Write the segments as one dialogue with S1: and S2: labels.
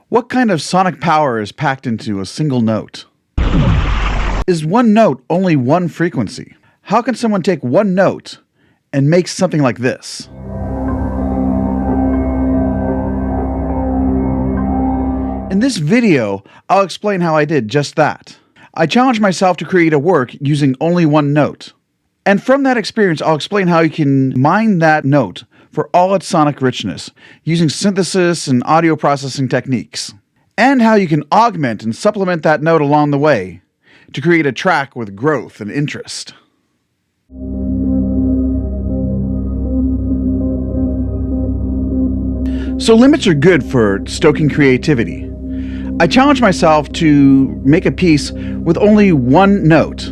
S1: What kind of sonic power is packed into a single note? Is one note only one frequency? How can someone take one note and make something like this? In this video, I'll explain how I did just that. I challenged myself to create a work using only one note. And from that experience, I'll explain how you can mine that note for all its sonic richness, using synthesis and audio processing techniques, and how you can augment and supplement that note along the way to create a track with growth and interest. So limits are good for stoking creativity. I challenged myself to make a piece with only one note,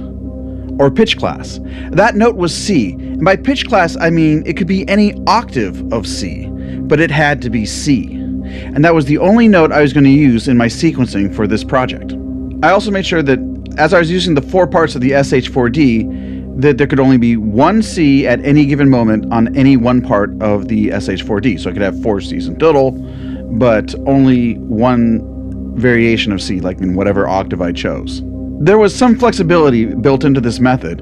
S1: or pitch class. That note was C, and by pitch class I mean it could be any octave of C, but it had to be C. And that was the only note I was going to use in my sequencing for this project. I also made sure that as I was using the 4 parts of the SH-4d, that there could only be one C at any given moment on any one part of the SH-4d. So I could have 4 Cs in total, but only one variation of C, like in whatever octave I chose. There was some flexibility built into this method.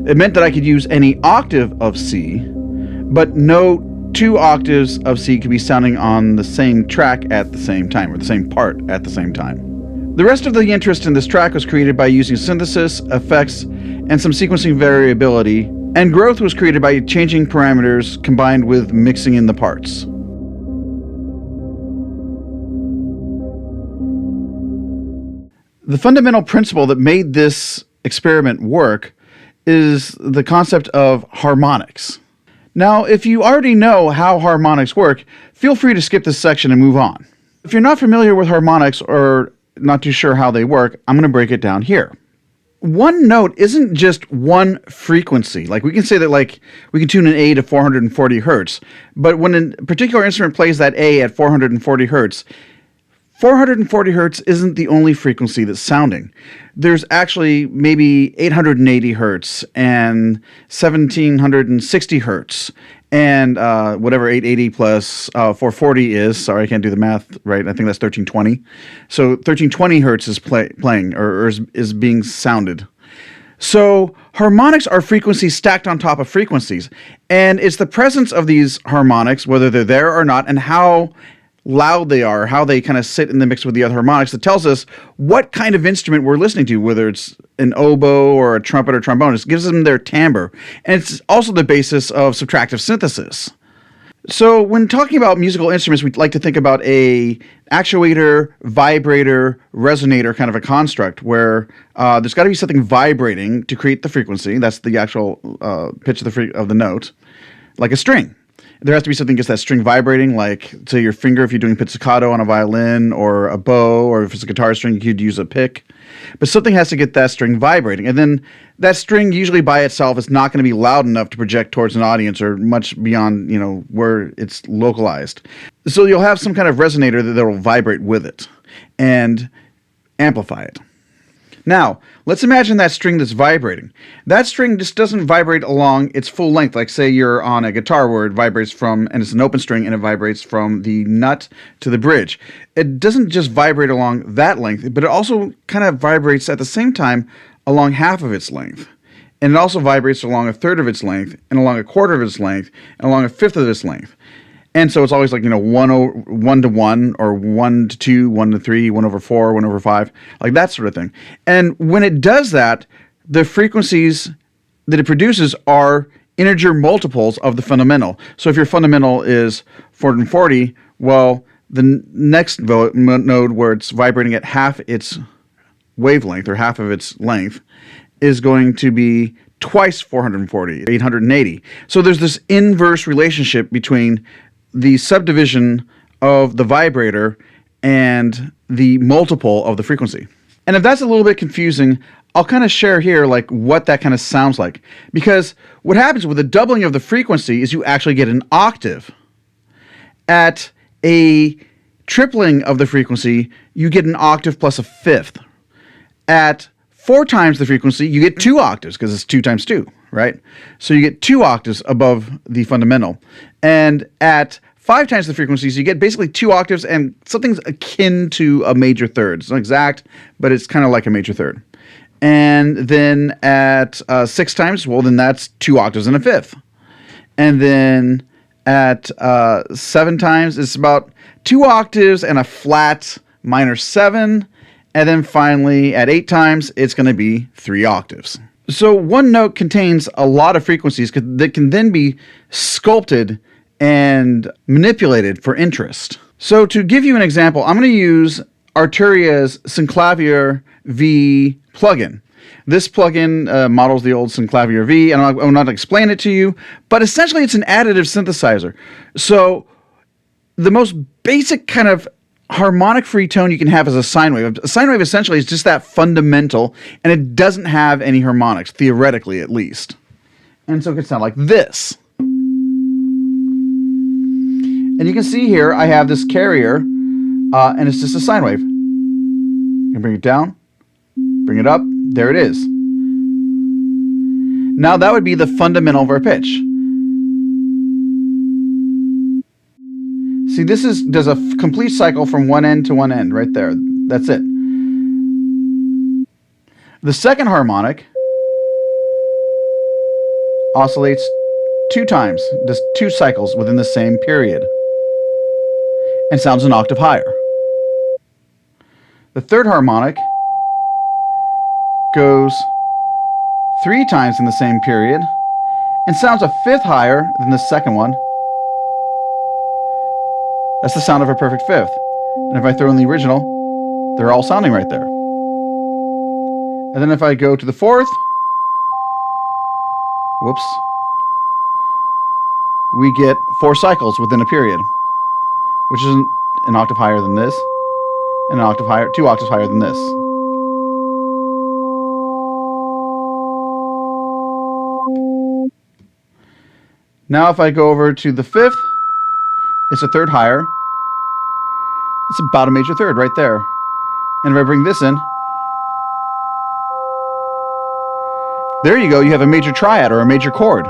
S1: It meant that I could use any octave of C, but no 2 octaves of C could be sounding on the same track at the same time, or the same part at the same time. The rest of the interest in this track was created by using synthesis, effects, and some sequencing variability, and growth was created by changing parameters combined with mixing in the parts. The fundamental principle that made this experiment work is the concept of harmonics. Now, if you already know how harmonics work, feel free to skip this section and move on. If you're not familiar with harmonics or not too sure how they work, I'm going to break it down here. One note isn't just one frequency. Like we can say that we can tune an A to 440 hertz, but when a particular instrument plays that A at 440 hertz, 440 hertz isn't the only frequency that's sounding. There's actually maybe 880 hertz and 1760 hertz and whatever 880 plus 440 is. Sorry, I can't do the math right. I think that's 1320. So 1320 hertz is playing or is being sounded. So harmonics are frequencies stacked on top of frequencies. And it's the presence of these harmonics, whether they're there or not, and how loud they are, how they kind of sit in the mix with the other harmonics, that tells us what kind of instrument we're listening to, whether it's an oboe or a trumpet or trombone. It gives them their timbre. And it's also the basis of subtractive synthesis. So when talking about musical instruments, we'd like to think about a actuator, vibrator, resonator kind of a construct where there's got to be something vibrating to create the frequency. That's the actual pitch of the note, like a string. There has to be something that gets that string vibrating, like, say, your finger if you're doing pizzicato on a violin, or a bow, or if it's a guitar string, you could use a pick. But something has to get that string vibrating. And then that string, usually by itself, is not going to be loud enough to project towards an audience or much beyond, where it's localized. So you'll have some kind of resonator that will vibrate with it and amplify it. Now, let's imagine that string that's vibrating. That string just doesn't vibrate along its full length. Like, say you're on a guitar where it vibrates from, and it's an open string, and it vibrates from the nut to the bridge. It doesn't just vibrate along that length, but it also kind of vibrates at the same time along half of its length. And it also vibrates along a third of its length, and along a quarter of its length, and along a fifth of its length. And so it's always like, 1 to 1, or 1 to 2, 1 to 3, 1 over 4, 1 over 5, like that sort of thing. And when it does that, the frequencies that it produces are integer multiples of the fundamental. So if your fundamental is 440, well, the next node where it's vibrating at half its wavelength, or half of its length, is going to be twice 440, 880. So there's this inverse relationship between the subdivision of the vibrator and the multiple of the frequency. And if that's a little bit confusing, I'll kind of share here what that kind of sounds like. Because what happens with the doubling of the frequency is you actually get an octave. At a tripling of the frequency, you get an octave plus a fifth. At 4 times the frequency, you get 2 octaves, because it's 2 times 2, right? So you get 2 octaves above the fundamental. And at 5 times the frequency, so you get basically 2 octaves and something's akin to a major third. It's not exact, but it's kind of like a major third. And then at 6 times, well, then that's 2 octaves and a fifth. And then at 7 times, it's about 2 octaves and a flat minor 7. And then finally, at 8 times, it's going to be 3 octaves. So one note contains a lot of frequencies that can then be sculpted and manipulated for interest. So to give you an example, I'm going to use Arturia's Synclavier V plugin. This plugin models the old Synclavier V, and I'm not going to explain it to you, but essentially it's an additive synthesizer. So the most basic kind of harmonic-free tone you can have is a sine wave. A sine wave essentially is just that fundamental, and it doesn't have any harmonics, theoretically at least. And so it can sound like this. And you can see here I have this carrier, and it's just a sine wave. You can bring it down, bring it up, there it is. Now that would be the fundamental of our pitch. See, this does a complete cycle from one end to one end, right there. That's it. The second harmonic oscillates 2 times, does 2 cycles within the same period, and sounds an octave higher. The third harmonic goes 3 times in the same period and sounds a fifth higher than the second one. That's the sound of a perfect fifth. And if I throw in the original, they're all sounding right there. And then if I go to the fourth, whoops, we get 4 cycles within a period, which is an octave higher than this, and an octave higher, 2 octaves higher than this. Now if I go over to the fifth, it's a third higher. It's about a major third right there. And if I bring this in, there you go, you have a major triad or a major chord.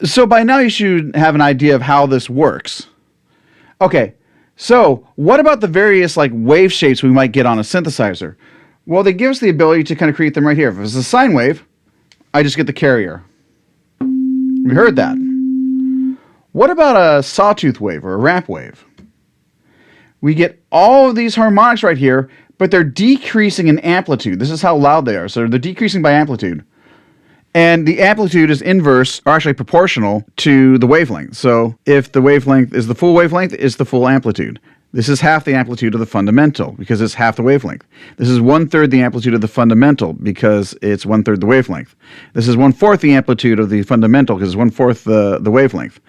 S1: So by now you should have an idea of how this works. Okay, so what about the various wave shapes we might get on a synthesizer? Well, they give us the ability to kind of create them right here. If it's a sine wave, I just get the carrier. We heard that. What about a sawtooth wave or a ramp wave? We get all of these harmonics right here, but they're decreasing in amplitude. This is how loud they are. So they're decreasing by amplitude. And the amplitude is inverse, or actually proportional, to the wavelength. So if the wavelength is the full wavelength, it's the full amplitude. This is half the amplitude of the fundamental, because it's half the wavelength. This is 1/3 the amplitude of the fundamental, because it's 1/3 the wavelength. This is 1/4 the amplitude of the fundamental, because it's 1/4 the wavelength.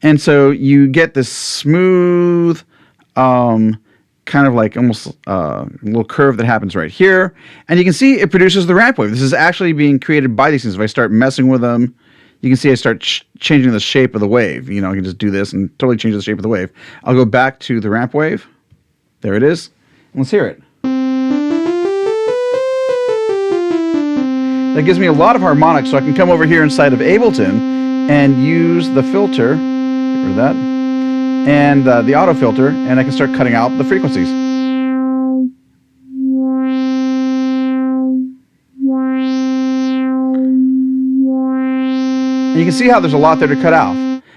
S1: And so you get this smooth, kind of like almost a little curve that happens right here. And you can see it produces the ramp wave. This is actually being created by these things. If I start messing with them, you can see I start changing the shape of the wave. You know, I can just do this and totally change the shape of the wave. I'll go back to the ramp wave. There it is. Let's hear it. That gives me a lot of harmonics, so I can come over here inside of Ableton and use the filter, get rid of that, and the auto filter, and I can start cutting out the frequencies. And you can see how there's a lot there to cut off.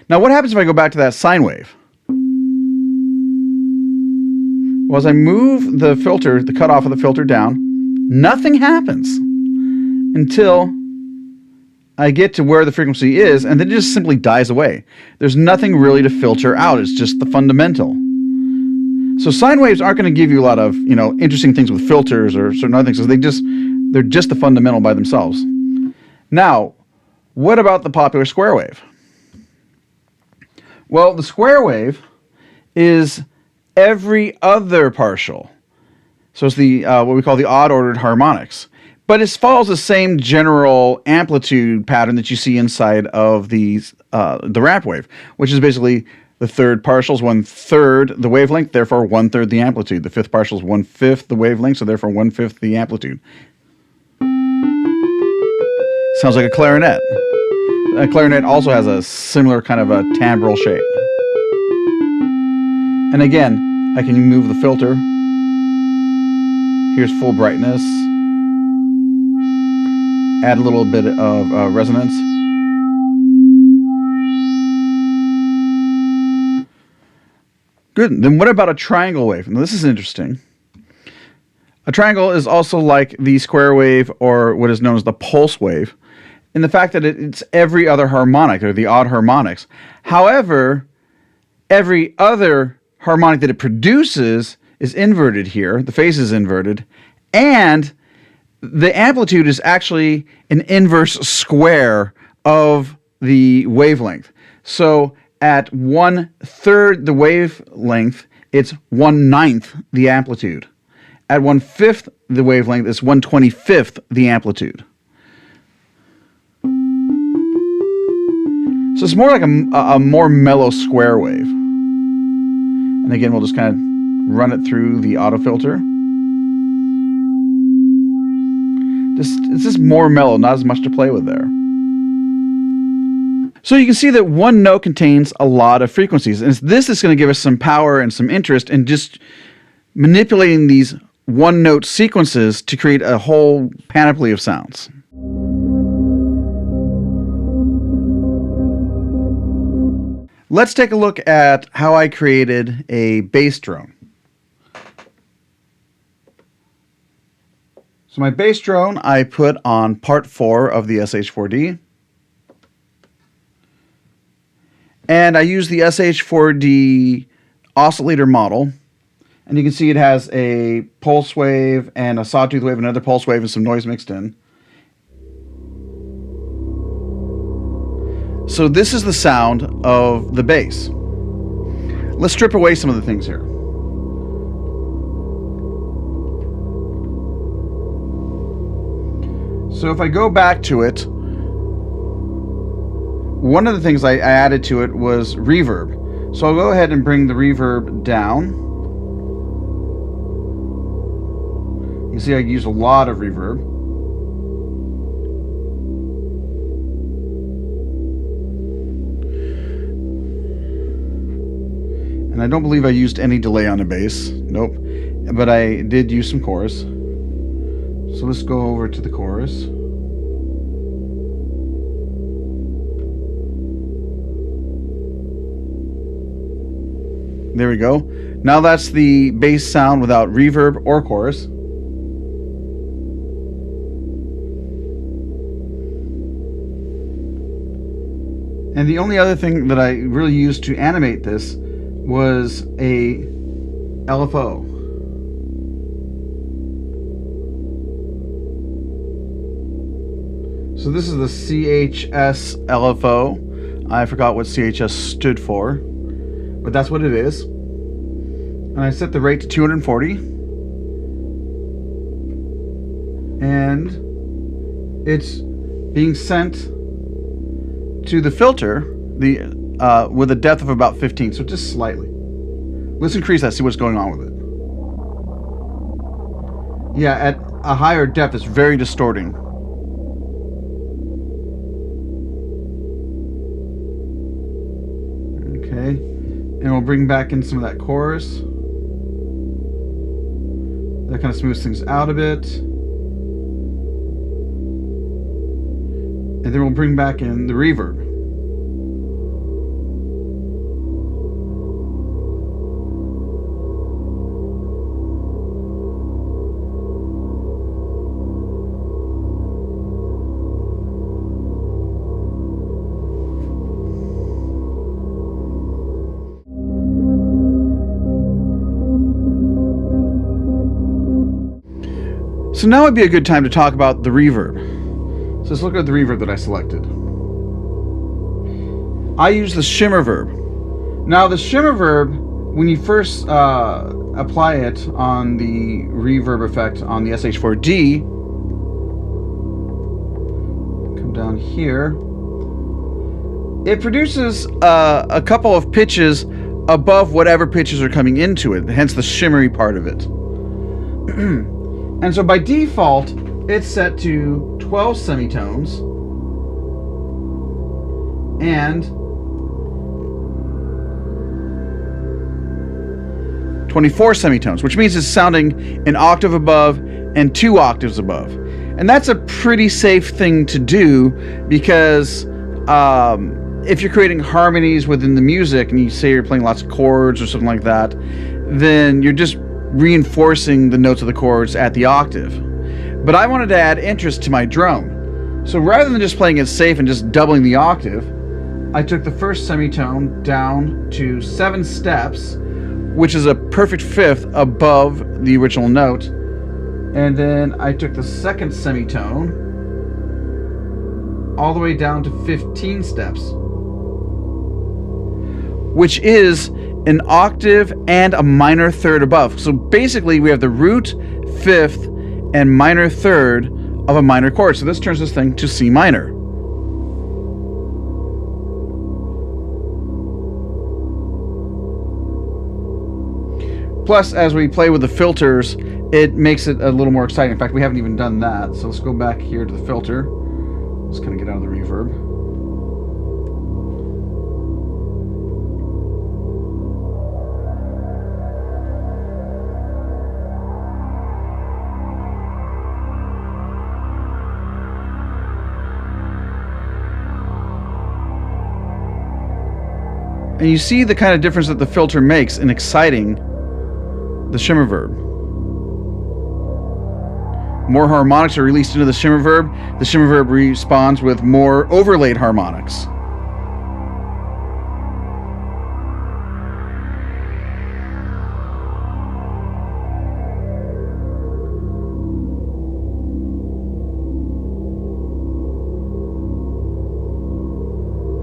S1: Now what happens if I go back to that sine wave? Well, as I move the filter, the cutoff of the filter down, nothing happens until I get to where the frequency is, and then it just simply dies away. There's nothing really to filter out. It's just the fundamental. So sine waves aren't going to give you a lot of, interesting things with filters or certain other things, because they're just the fundamental by themselves. Now, what about the popular square wave? Well, the square wave is every other partial. So it's the what we call the odd-ordered harmonics. But it follows the same general amplitude pattern that you see inside of the ramp wave, which is basically the third partial is 1/3 the wavelength, therefore 1/3 the amplitude. The fifth partial is 1/5 the wavelength, so therefore 1/5 the amplitude. Sounds like a clarinet. A clarinet also has a similar kind of a timbral shape. And again, I can move the filter. Here's full brightness. Add a little bit of resonance. Good. Then what about a triangle wave? Now this is interesting. A triangle is also like the square wave, or what is known as the pulse wave, in the fact that it's every other harmonic, or the odd harmonics. However, every other harmonic that it produces is inverted here. The phase is inverted. And the amplitude is actually an inverse square of the wavelength. So at 1/3 the wavelength, it's 1/9 the amplitude. At 1/5 the wavelength, it's 1/25 the amplitude. So it's more like a more mellow square wave. And again, we'll just kind of run it through the auto filter. It's just more mellow, not as much to play with there. So you can see that one note contains a lot of frequencies. And this is going to give us some power and some interest in just manipulating these one note sequences to create a whole panoply of sounds. Let's take a look at how I created a bass drone. So my bass drone I put on part 4 of the SH-4d. And I use the SH-4d oscillator model. And you can see it has a pulse wave and a sawtooth wave, another pulse wave, and some noise mixed in. So this is the sound of the bass. Let's strip away some of the things here. So if I go back to it, one of the things I added to it was reverb. So I'll go ahead and bring the reverb down. You see I use a lot of reverb. And I don't believe I used any delay on the bass. Nope. But I did use some chorus. So let's go over to the chorus. There we go. Now that's the bass sound without reverb or chorus. And the only other thing that I really used to animate this was a LFO. So this is the CHS LFO. I forgot what CHS stood for, but that's what it is. And I set the rate to 240. And it's being sent to the filter with a depth of about 15, so just slightly. Let's increase that, see what's going on with it. Yeah, at a higher depth, it's very distorting. Okay, and we'll bring back in some of that chorus. That kind of smooths things out a bit. And then we'll bring back in the reverb. So now would be a good time to talk about the reverb. So let's look at the reverb that I selected. I use the shimmer verb. Now the shimmer verb, when you first apply it on the reverb effect on the SH-4d, come down here, it produces a couple of pitches above whatever pitches are coming into it, hence the shimmery part of it. And so by default, it's set to 12 semitones and 24 semitones, which means it's sounding an octave above and 2 octaves above. And that's a pretty safe thing to do, because if you're creating harmonies within the music and you say you're playing lots of chords or something like that, then you're just reinforcing the notes of the chords at the octave. But I wanted to add interest to my drone. So rather than just playing it safe and just doubling the octave, I took the first semitone down to 7 steps, which is a perfect fifth above the original note. And then I took the second semitone all the way down to 15 steps, which is an octave and a minor third above. So basically we have the root, fifth, and minor third of a minor chord. So this turns this thing to C minor. Plus, as we play with the filters, it makes it a little more exciting. In fact, we haven't even done that. So let's go back here to the filter. Let's kind of get out of the reverb. And you see the kind of difference that the filter makes in exciting the shimmer verb. More harmonics are released into the shimmer verb. The shimmer verb responds with more overlaid harmonics.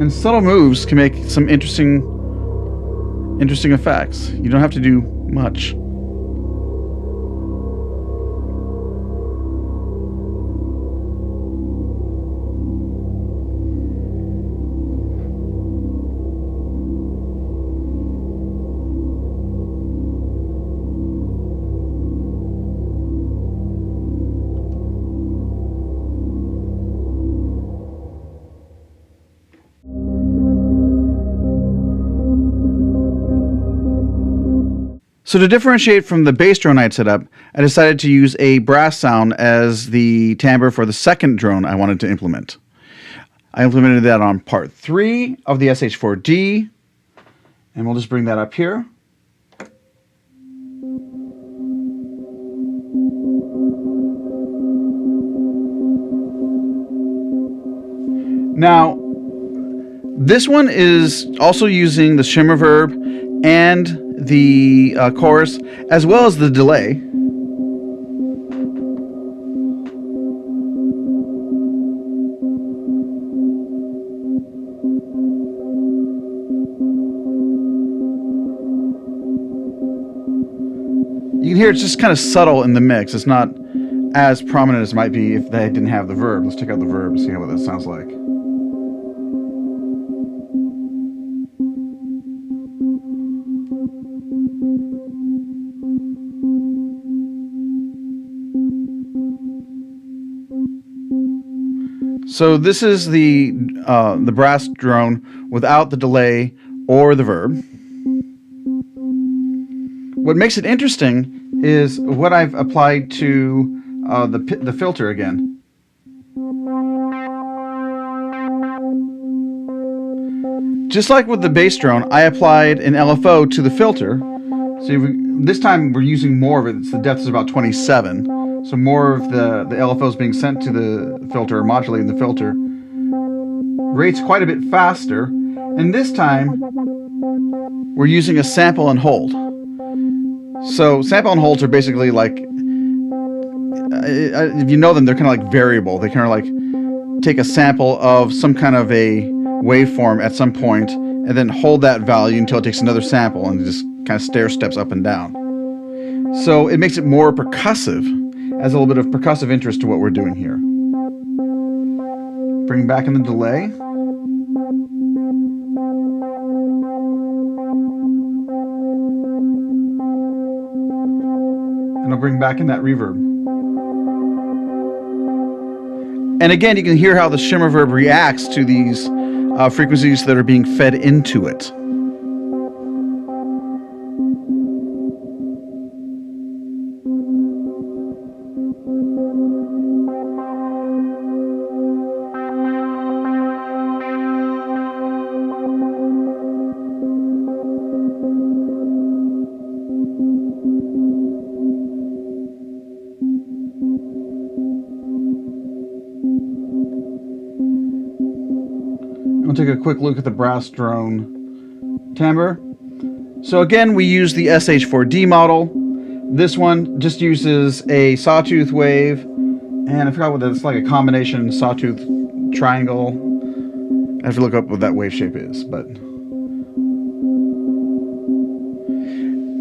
S1: And subtle moves can make some interesting effects. You don't have to do much. So to differentiate from the bass drone I had set up, I decided to use a brass sound as the timbre for the second drone I wanted to implement. I implemented that on part 3 of the SH-4d, and we'll just bring that up here. Now, this one is also using the shimmer verb and the chorus, as well as the delay. You can hear it's just kind of subtle in the mix. It's not as prominent as it might be if they didn't have the verb. Let's check out the verb and see what that sounds like. So this is the brass drone without the delay or the verb. What makes it interesting is what I've applied to the filter again. Just like with the bass drone, I applied an LFO to the filter. So this time we're using more of it. The depth is about 27. So more of the LFO is being sent to the filter, modulating the filter. Rates quite a bit faster. And this time, we're using a sample and hold. So sample and holds are basically like, if you know them, they're kind of like variable. They kind of like take a sample of some kind of a waveform at some point, and then hold that value until it takes another sample and just kind of stair steps up and down. So it makes it more percussive. Adds a little bit of percussive interest to what we're doing here. Bring back in the delay. And I'll bring back in that reverb. And again, you can hear how the shimmer verb reacts to these frequencies that are being fed into it. We'll take a quick look at the brass drone timbre. So again, we use the SH-4d model. This one just uses a sawtooth wave, and I forgot what that's like, a combination sawtooth triangle. I have to look up what that wave shape is, but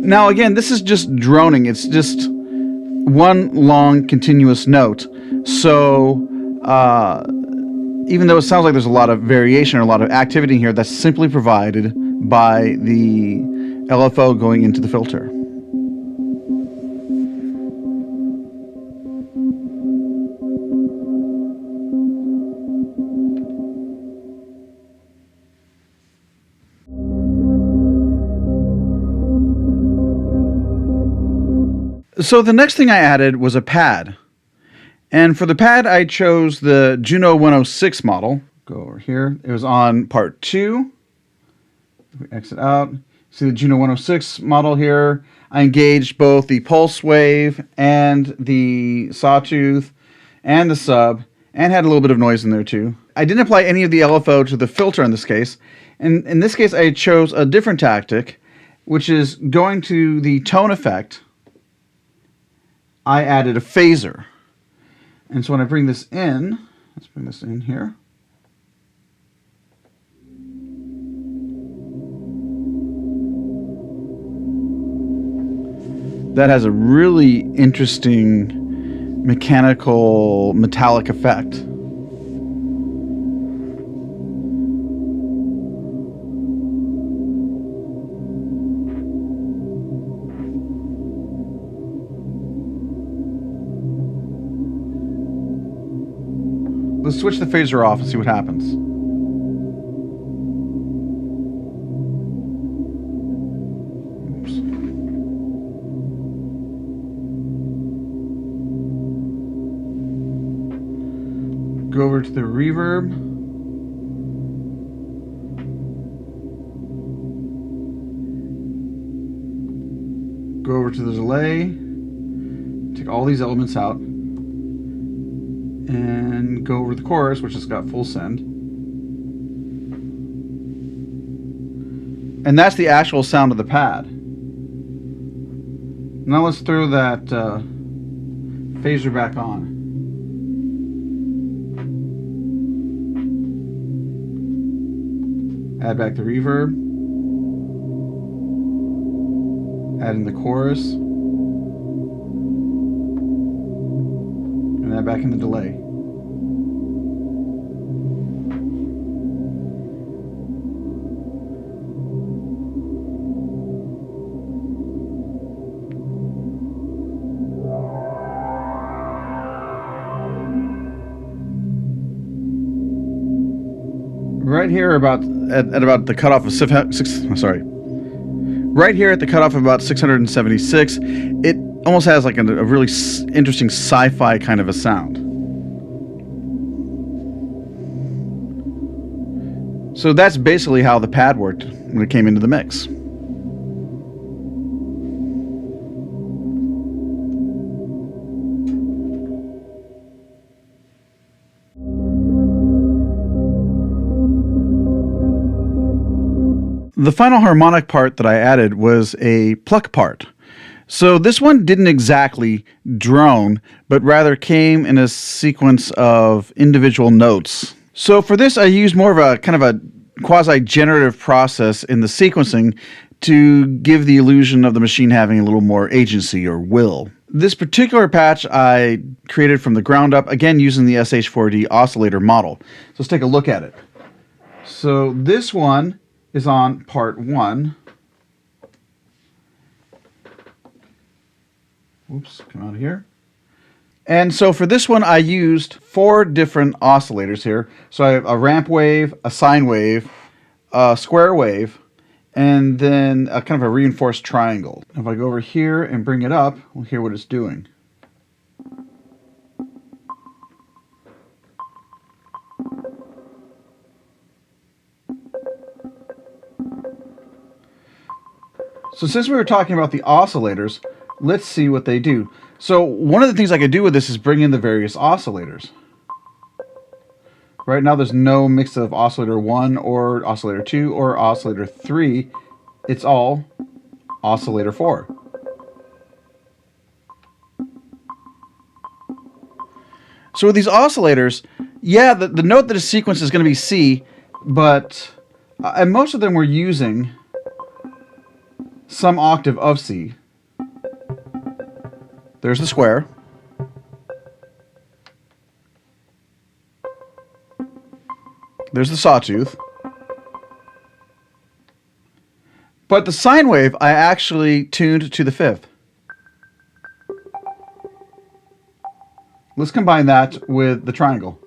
S1: now again, this is just droning. It's just one long continuous note. So even though it sounds like there's a lot of variation or a lot of activity here, that's simply provided by the LFO going into the filter. So the next thing I added was a pad. And for the pad, I chose the Juno 106 model. Go over here. It was on part 2. If we exit out, see the Juno 106 model here. I engaged both the pulse wave and the sawtooth and the sub, and had a little bit of noise in there too. I didn't apply any of the LFO to the filter in this case. And in this case, I chose a different tactic, which is going to the tone effect. I added a phaser. And so when I bring this in, let's bring this in here. That has a really interesting mechanical metallic effect. Let's switch the phaser off and see what happens. Oops. Go over to the reverb. Go over to the delay. Take all these elements out. And go over the chorus, which has got full send. And that's the actual sound of the pad. Now let's throw that phaser back on. Add back the reverb. Add in the chorus. And add back in the delay. Right here about the cutoff of right here at the cutoff of about 676, it almost has like a really interesting sci-fi kind of a sound. So that's basically how the pad worked when it came into the mix. The final harmonic part that I added was a pluck part. So this one didn't exactly drone, but rather came in a sequence of individual notes. So for this, I used more of a kind of a quasi-generative process in the sequencing to give the illusion of the machine having a little more agency or will. This particular patch I created from the ground up, again using the SH-4d oscillator model. So let's take a look at it. So this one is on part 1. Oops, come out of here. And so for this one, I used 4 different oscillators here. So I have a ramp wave, a sine wave, a square wave, and then a kind of a reinforced triangle. If I go over here and bring it up, we'll hear what it's doing. So since we were talking about the oscillators, let's see what they do. So one of the things I could do with this is bring in the various oscillators. Right now there's no mix of oscillator 1 or oscillator 2 or oscillator 3. It's all oscillator 4. So with these oscillators, yeah, the note that is sequenced is going to be C, but and most of them were using some octave of C. There's the square. There's the sawtooth. But the sine wave I actually tuned to the 5th. Let's combine that with the triangle.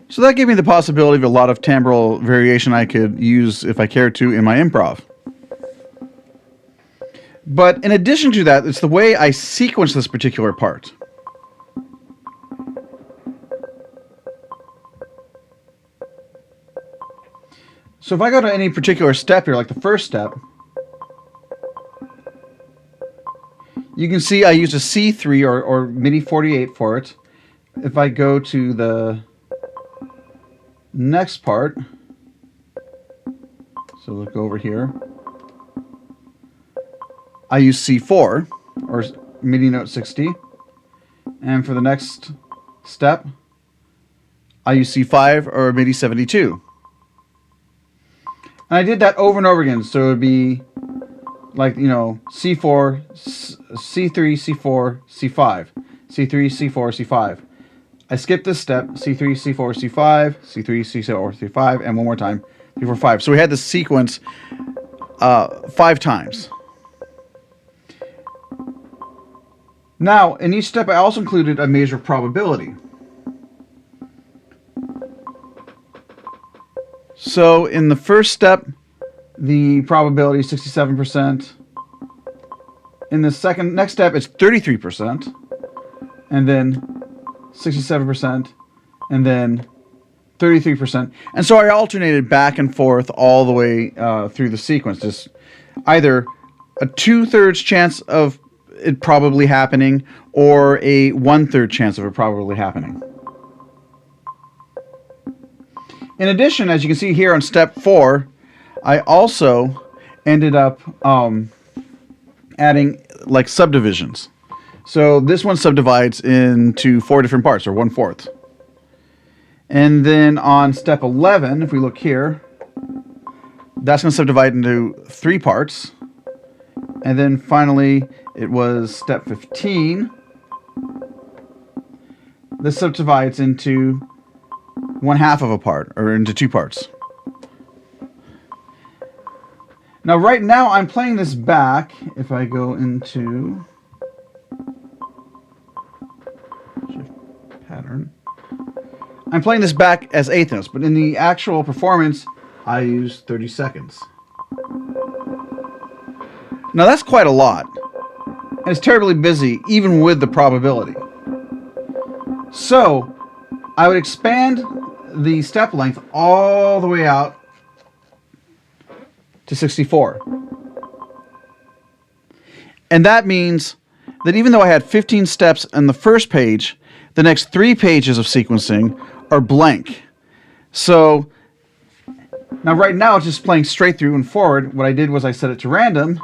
S1: So that gave me the possibility of a lot of timbral variation I could use if I cared to in my improv. But in addition to that, it's the way I sequence this particular part. So if I go to any particular step here, like the first step, you can see I used a C3 or MIDI 48 for it. If I go to the next part, so look over here, I use C4 or MIDI note 60, and for the next step I use C5 or MIDI 72, and I did that over and over again. So it would be like, you know, C4, C3, C4, C5, C3, C4, C5. I skipped this step, C3, C4, C5, C3, C4, C5, and one more time, 3, 4, 5. So we had this sequence 5 times. Now, in each step, I also included a measure of probability. So in the first step, the probability is 67%. In the next step, it's 33%. And then 67%, and then 33%. And so I alternated back and forth all the way through the sequence. Just either a 2/3 chance of it probably happening, or a 1/3 chance of it probably happening. In addition, as you can see here on step 4, I also ended up adding like subdivisions. So this one subdivides into 4 different parts, or 1/4. And then on step 11, if we look here, that's going to subdivide into 3 parts. And then finally, it was step 15. This subdivides into 1/2 of a part, or into 2 parts. Now right now I'm playing this back. If I go into pattern, I'm playing this back as 8th notes, but in the actual performance I use 30 seconds. Now that's quite a lot, and it's terribly busy even with the probability. So I would expand the step length all the way out to 64. And that means that even though I had 15 steps on the first page, the next 3 pages of sequencing are blank. So now right now it's just playing straight through and forward. What I did was I set it to random.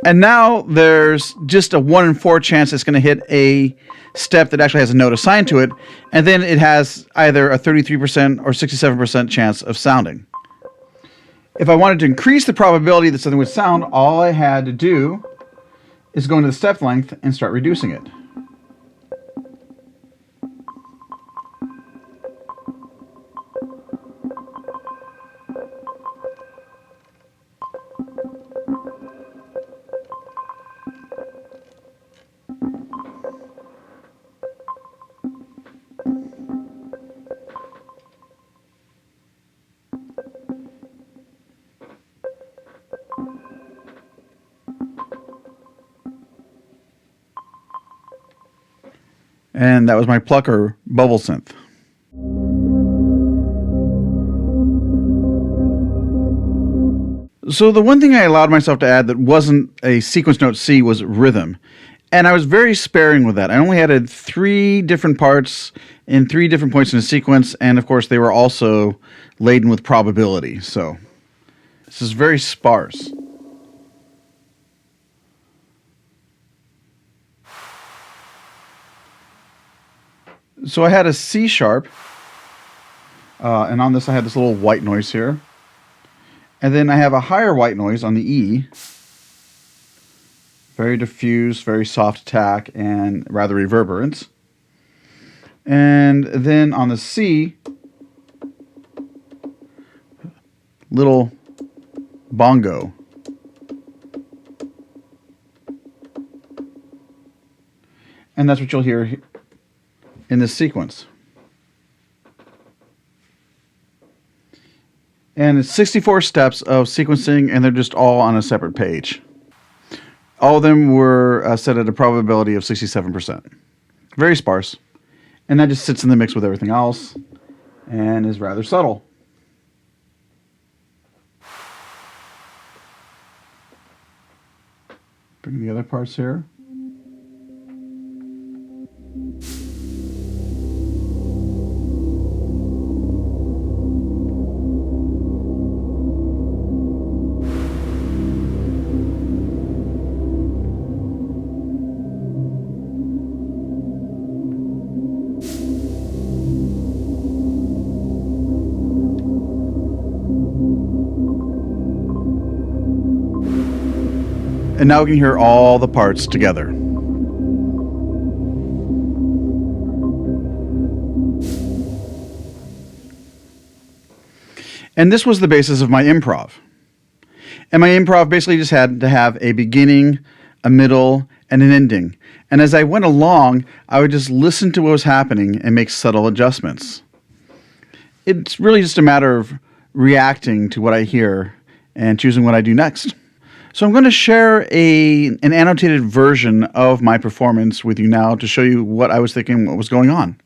S1: And now there's just a 1 in 4 chance it's going to hit a step that actually has a note assigned to it, and then it has either a 33% or 67% chance of sounding. If I wanted to increase the probability that something would sound, all I had to do is go into the step length and start reducing it. And that was my Plucker bubble synth. So the one thing I allowed myself to add that wasn't a sequence note C was rhythm. And I was very sparing with that. I only added 3 different parts in 3 different points in a sequence, and of course they were also laden with probability. So this is very sparse. So I had a C sharp, and on this I had this little white noise here. And then I have a higher white noise on the E. Very diffuse, very soft attack, and rather reverberant. And then on the C, little bongo. And that's what you'll hear in this sequence. And it's 64 steps of sequencing, and they're just all on a separate page. All of them were set at a probability of 67%. Very sparse. And that just sits in the mix with everything else and is rather subtle. Bring the other parts here. And now we can hear all the parts together. And this was the basis of my improv. And my improv basically just had to have a beginning, a middle, and an ending. And as I went along, I would just listen to what was happening and make subtle adjustments. It's really just a matter of reacting to what I hear and choosing what I do next. So I'm going to share an annotated version of my performance with you now to show you what I was thinking, what was going on.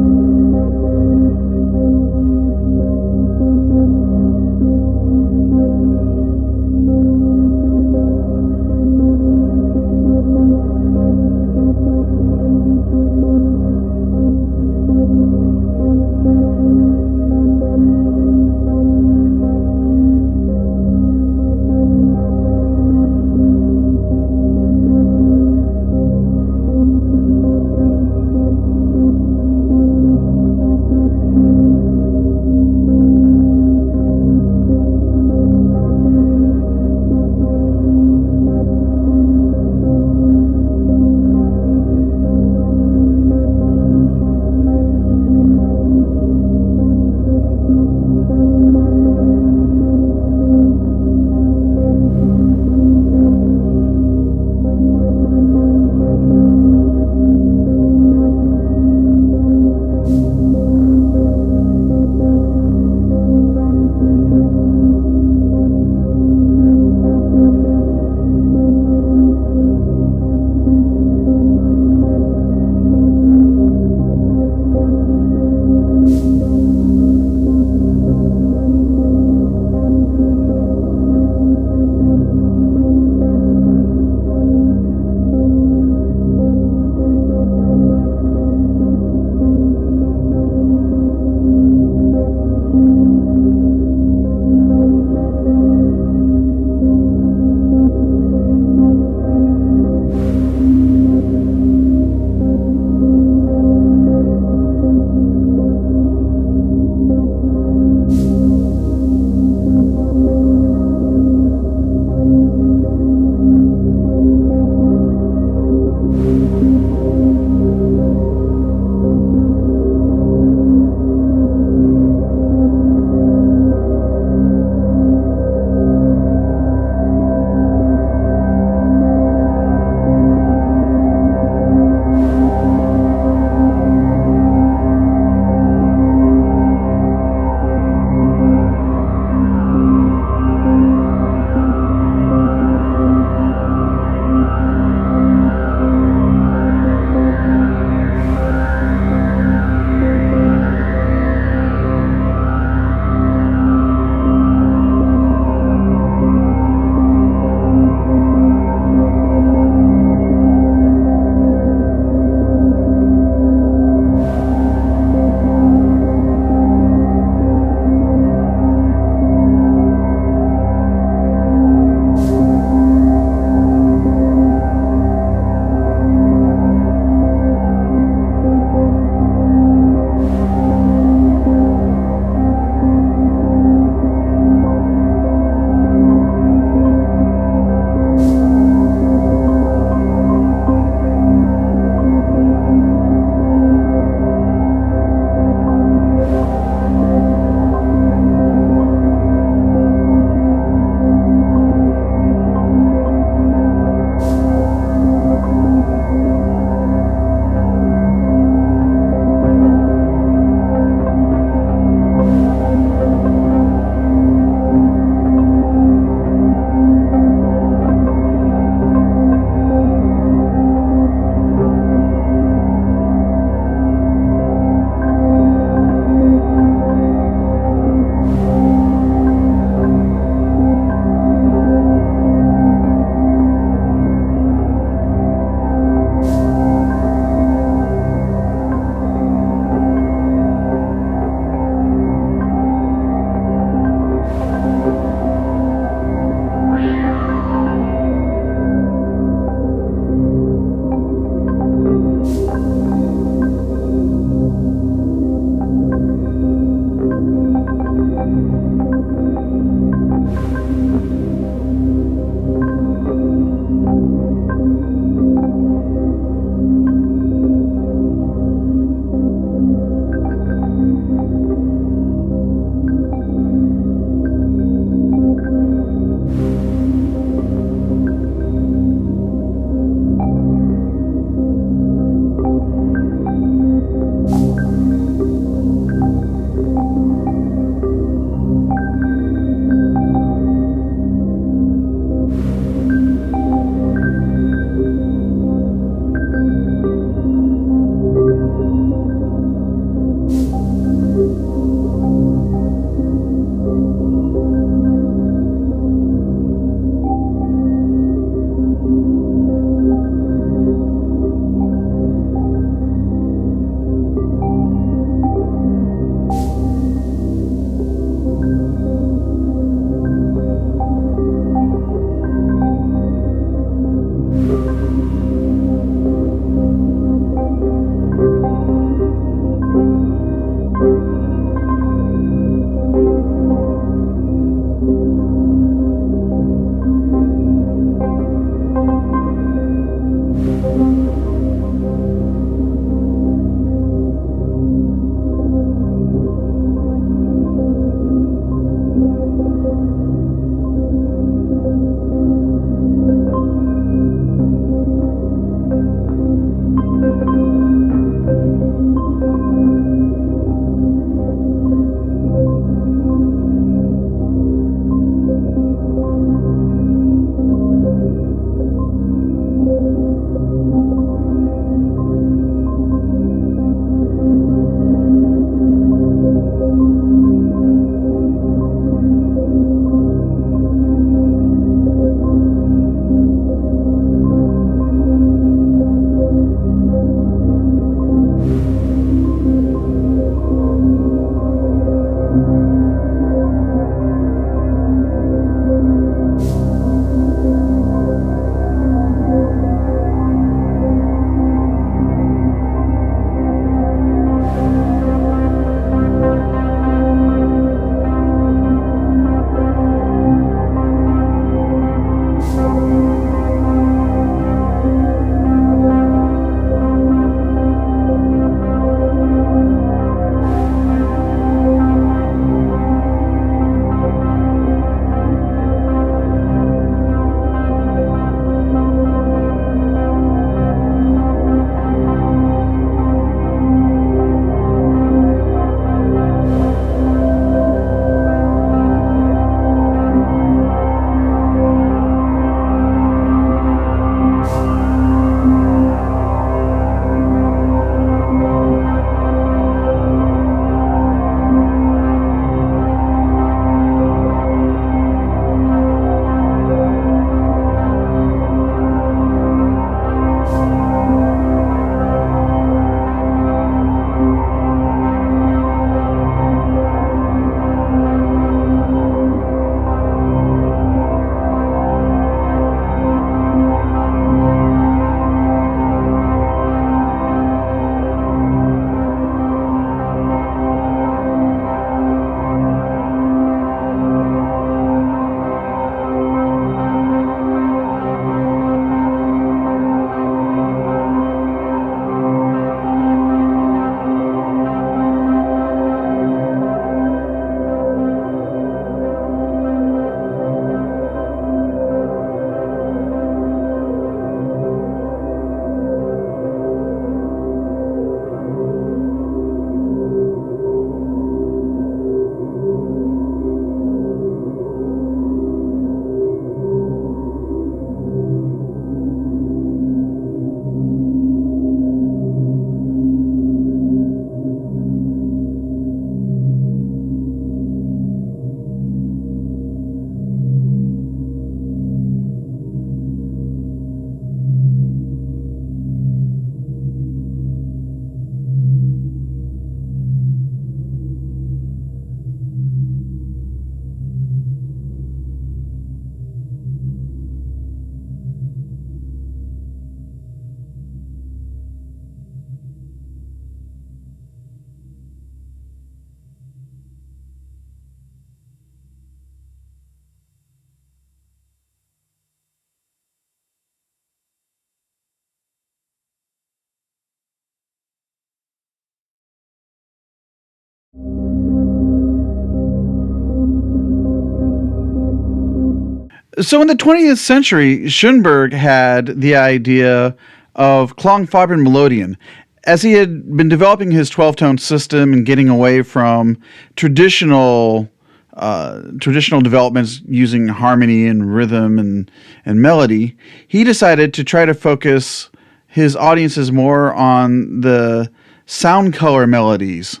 S1: So in the 20th century, Schoenberg had the idea of Klangfarben Melodien, as he had been developing his 12-tone system and getting away from traditional developments using harmony and rhythm and melody. He decided to try to focus his audiences more on the sound color melodies,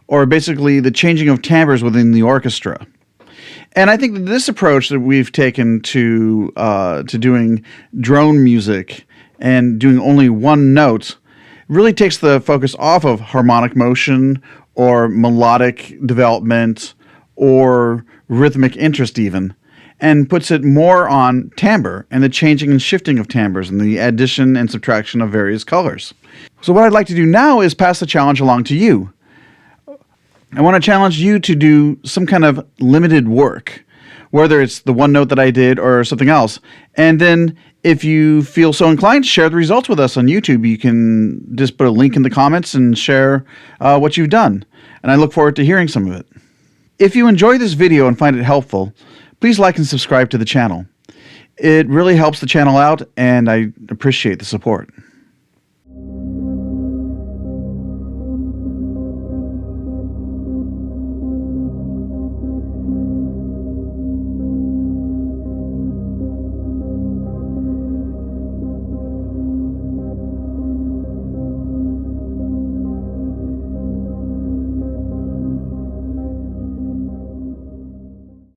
S1: or basically the changing of timbres within the orchestra. And I think that this approach that we've taken to doing drone music and doing only one note really takes the focus off of harmonic motion or melodic development or rhythmic interest even, and puts it more on timbre and the changing and shifting of timbres and the addition and subtraction of various colors. So what I'd like to do now is pass the challenge along to you. I want to challenge you to do some kind of limited work, whether it's the one note that I did or something else. And then if you feel so inclined, share the results with us on YouTube. You can just put a link in the comments and share what you've done. And I look forward to hearing some of it. If you enjoy this video and find it helpful, please like and subscribe to the channel. It really helps the channel out, and I appreciate the support.